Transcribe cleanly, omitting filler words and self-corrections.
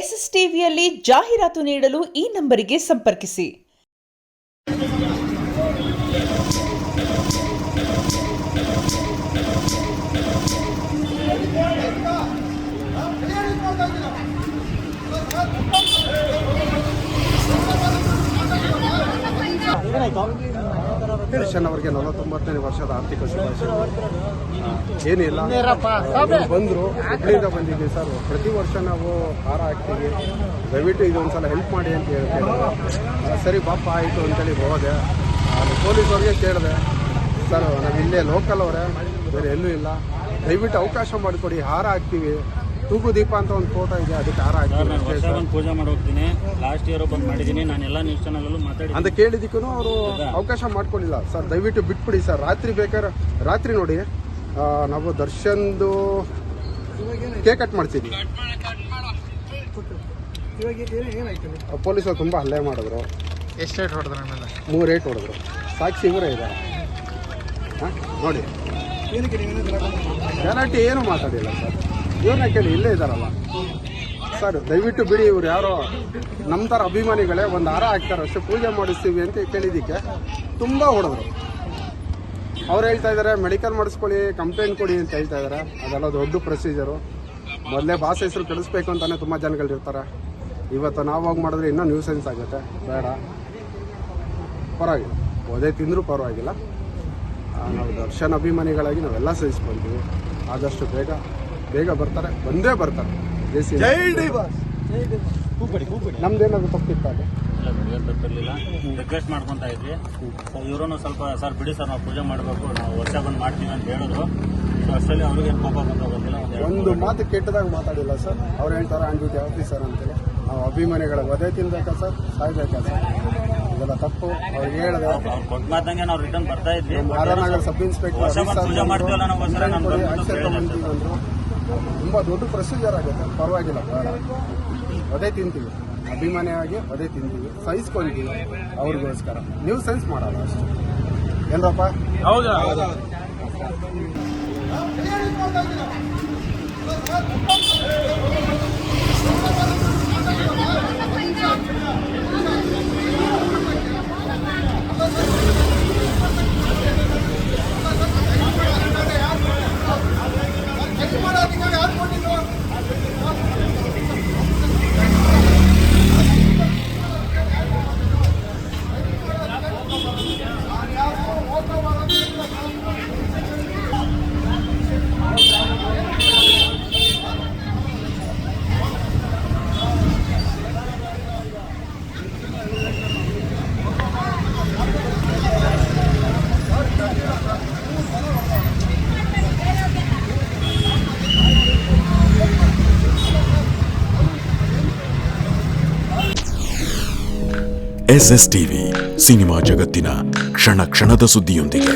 S S ಟಿವಿಯಲ್ಲಿ ಜಾಹೀರಾತು ನೀಡಲು ಈ ನಂಬರಿಗೆ ಸಂಪರ್ಕಿಸಿ. ದರ್ಶನ್ ಅವರಿಗೆ 49ನೇ ವರ್ಷದ ಆರ್ಥಿಕ ಶುಭಾಶಯ. ಏನಿಲ್ಲ, ಬಂದರು ಹುಬ್ಳಿಯಿಂದ ಬಂದಿದ್ದೀವಿ ಸರ್. ಪ್ರತಿ ವರ್ಷ ನಾವು ಹಾರ ಹಾಕ್ತೀವಿ, ದಯವಿಟ್ಟು ಇದೊಂದ್ಸಲ ಹೆಲ್ಪ್ ಮಾಡಿ ಅಂತ ಹೇಳ್ತೇವೆ. ಸರಿ ಪಾಪ ಆಯಿತು ಅಂತೇಳಿ ಹೋದೆ. ಪೊಲೀಸವ್ರಿಗೆ ಕೇಳಿದೆ, ಸರ್ ನಾವು ಇಲ್ಲೇ ಲೋಕಲ್ ಅವರೇ, ಬೇರೆ ಎಲ್ಲೂ ಇಲ್ಲ, ದಯವಿಟ್ಟು ಅವಕಾಶ ಮಾಡಿಕೊಡಿ, ಹಾರ ಹಾಕ್ತೀವಿ. ತೂಗು ದೀಪ ಅಂತ ಒಂದು ಫೋಟೋ ಇದೆ, ಅದಕ್ಕೆ ಹಾರ ಹಾಕ್ತೀವಿ. ಪೂಜೆ ಮಾಡಿ ಹೋಗ್ತೀನಿ. ಲಾಸ್ಟ್ ಇಯರ್ ಬಂದು ಮಾಡಿದ್ದೀನಿ, ನಾನು ಎಲ್ಲ ನ್ಯೂಸ್ ಚಾನಲ್ ಮಾತಾಡಿ ಅಂತ ಕೇಳಿದ್ದಕ್ಕೂ ಅವರು ಅವಕಾಶ ಮಾಡ್ಕೊಳ್ಳಿಲ್ಲ. ಸರ್ ದಯವಿಟ್ಟು ಬಿಟ್ಬಿಡಿ ಸರ್, ರಾತ್ರಿ ಬೇಕಾದ್ರೆ ರಾತ್ರಿ ನೋಡಿ ನಾವು ದರ್ಶನ್ದು ಕೇಕ್ ಕಟ್ ಮಾಡ್ತೀವಿ. ಪೊಲೀಸರು ತುಂಬ ಹಲ್ಲೆ ಮಾಡಿದ್ರು. ಎಷ್ಟು ರೇಟ್ ಹೊಡೆದ್ರು? 3 ರೇಟ್ ಹೊಡೆದ್ರು. ಸಾಕ್ಷಿ ಇವರೇ ಇದ್ದಾರೆ ನೋಡಿ. ಗ್ಯಾರಂಟಿ ಏನು ಮಾತಾಡಿಲ್ಲ ಸರ್. ಇವ್ರನ್ನ ಕೇಳಿ, ಇಲ್ಲೇ ಇದ್ದಾರಲ್ಲ ಸರ್. ದಯವಿಟ್ಟು ಬಿಡಿ, ಇವ್ರು ಯಾರೋ ನಮ್ಮ ಥರ ಅಭಿಮಾನಿಗಳೇ, ಒಂದು ಹಾರ ಹಾಕ್ತಾರೆ ಅಷ್ಟೇ, ಪೂಜೆ ಮಾಡಿಸ್ತೀವಿ ಅಂತ ಕೇಳಿದ್ದಕ್ಕೆ ತುಂಬ ಹೊಡೆದ್ರು. ಅವ್ರು ಹೇಳ್ತಾ ಇದ್ದಾರೆ ಮೆಡಿಕಲ್ ಮಾಡಿಸ್ಕೊಳ್ಳಿ, ಕಂಪ್ಲೇಂಟ್ ಕೊಡಿ ಅಂತ ಹೇಳ್ತಾ ಇದ್ದಾರೆ. ಅದೆಲ್ಲ ದೊಡ್ಡ ಪ್ರೊಸೀಜರು. ಮೊದಲೇ ಬಾಸ್ ಹೆಸರು ಕೆಡಿಸ್ಬೇಕು ಅಂತಲೇ ತುಂಬ ಜನಗಳಿರ್ತಾರೆ. ಇವತ್ತು ನಾವು ಹೋಗಿ ಮಾಡಿದ್ರೆ ಇನ್ನೂ ನ್ಯೂಸೆನ್ಸ್ ಆಗುತ್ತೆ. ಬೇಡ, ಪರವಾಗಿಲ್ಲ, ಒದೆ ತಿಂದರೂ ಪರವಾಗಿಲ್ಲ. ನಾವು ದರ್ಶನ್ ಅಭಿಮಾನಿಗಳಾಗಿ ನಾವೆಲ್ಲ ಸಹಿಸ್ಕೊಂತೀವಿ. ಆದಷ್ಟು ಬೇಗ ಬರ್ತಾರೆ, ಬಂದೇ ಬರ್ತಾರೆ. ನಮ್ದೇನಾದ್ರು ತಪ್ಪಿತ್ತು ಅದು ತಪ್ಪಿರಲಿಲ್ಲ. ರಿಕ್ವೆಸ್ಟ್ ಮಾಡ್ಕೊತಾ ಇದ್ವಿ. ಇವರು ಸ್ವಲ್ಪ ಸರ್ ಬಿಡಿ ಸರ್, ನಾವು ಪೂಜೆ ಮಾಡಬೇಕು, ನಾವು ವರ್ಷ ಬಂದು ಮಾಡ್ತೀವಿ ಅಂತ ಹೇಳಿದ್ರು. ಸೊ ಅಷ್ಟರಲ್ಲಿ ಅವ್ರಿಗೆ ಏನು ಕೋಪ ಬಂತ ಗೊತ್ತಿಲ್ಲ. ಒಂದು ಮಾತು ಕೆಟ್ಟದಾಗ ಮಾತಾಡಿಲ್ಲ ಸರ್. ಅವ್ರು ಹೇಳ್ತಾರೆ ಆನ್ ಡ್ಯೂಟಿ ಆಫೀಸರ್ ಅಂತೇಳಿ. ನಾವು ಅಭಿಮಾನಿಗಳ ಒದೆ ತಿನ್ಬೇಕಾ ಸರ್, ಸಾಯ್ಬೇಕಾ ಸರ್? ಇದೆಲ್ಲ ತಪ್ಪು. ಅವ್ರಿಗೆ ಹೇಳಿದೆ, ಕೊಟ್ಟು ಮಾತಂಗೆ ನಾವು ರಿಟರ್ನ್ ಬರ್ತಾ ಇದ್ವಿ. ಆರ್ನಗರ ಸಬ್ ಇನ್ಸ್ಪೆಕ್ಟರ್ ಅಂದರು. ತುಂಬ ದೊಡ್ಡ ಪ್ರೊಸೀಜರ್ ಆಗುತ್ತೆ. ಪರವಾಗಿಲ್ಲ, ಬೇಡ, ಒದೆ ತಿಂತೀವಿ, ಅಭಿಮಾನಿಯಾಗಿ ಒದೆ ತಿಂತೀವಿ, ಸಹಿಸ್ಕೊಂತೀವಿ ಅವ್ರಿಗೋಸ್ಕರ. ನೀವು ಸೈನ್ಸ್ ಮಾಡಲ್ಲ ಅಷ್ಟೇ. ಏನರಪ್ಪ? ಹೌದಾ? ಎಸ್ಎಸ್ ಟಿವಿ, ಸಿನಿಮಾ ಜಗತ್ತಿನ ಕ್ಷಣ ಕ್ಷಣದ ಸುದ್ದಿಯೊಂದಿಗೆ.